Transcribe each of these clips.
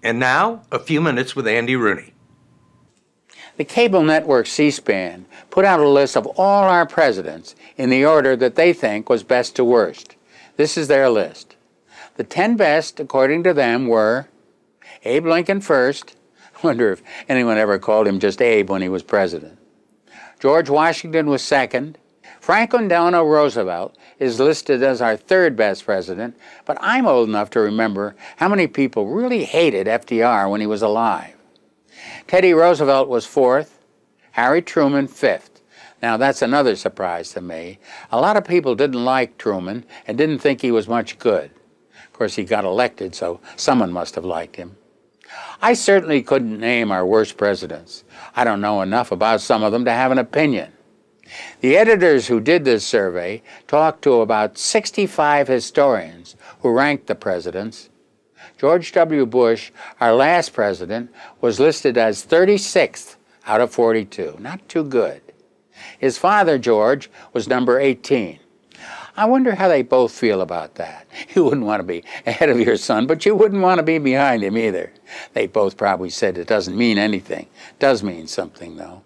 And now, a few minutes with Andy Rooney. The cable network C-SPAN put out a list of all our presidents in the order that they think was best to worst. This is their list. The 10 best, according to them, were Abe Lincoln first. I wonder if anyone ever called him just Abe when he was president. George Washington was second. Franklin Delano Roosevelt is listed as our third best president, but I'm old enough to remember how many people really hated FDR when he was alive. Teddy Roosevelt was fourth, Harry Truman fifth. Now that's another surprise to me. A lot of people didn't like Truman and didn't think he was much good. Of course, he got elected, so someone must have liked him. I certainly couldn't name our worst presidents. I don't know enough about some of them to have an opinion. The editors who did this survey talked to about 65 historians who ranked the presidents. George W. Bush, our last president, was listed as 36th out of 42. Not too good. His father, George, was number 18. I wonder how they both feel about that. You wouldn't want to be ahead of your son, but you wouldn't want to be behind him either. They both probably said it doesn't mean anything. It does mean something, though.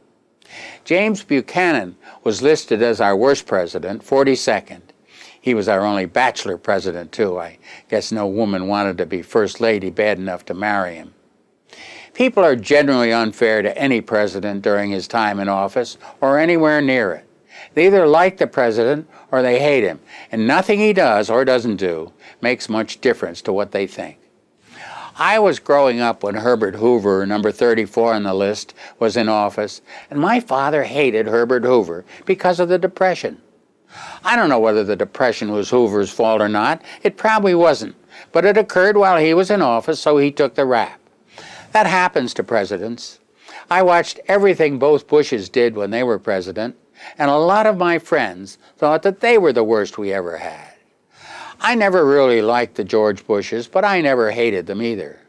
James Buchanan was listed as our worst president, 42nd. He was our only bachelor president, too. I guess no woman wanted to be first lady bad enough to marry him. People are generally unfair to any president during his time in office or anywhere near it. They either like the president or they hate him, and nothing he does or doesn't do makes much difference to what they think. I was growing up when Herbert Hoover, number 34 on the list, was in office, and my father hated Herbert Hoover because of the Depression. I don't know whether the Depression was Hoover's fault or not. It probably wasn't, but it occurred while he was in office, so he took the rap. That happens to presidents. I watched everything both Bushes did when they were president, and a lot of my friends thought that they were the worst we ever had. I never really liked the George Bushes, but I never hated them either.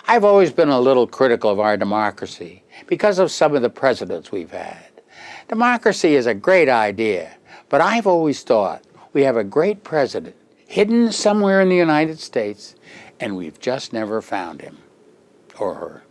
I've always been a little critical of our democracy because of some of the presidents we've had. Democracy is a great idea, but I've always thought we have a great president hidden somewhere in the United States, and we've just never found him or her.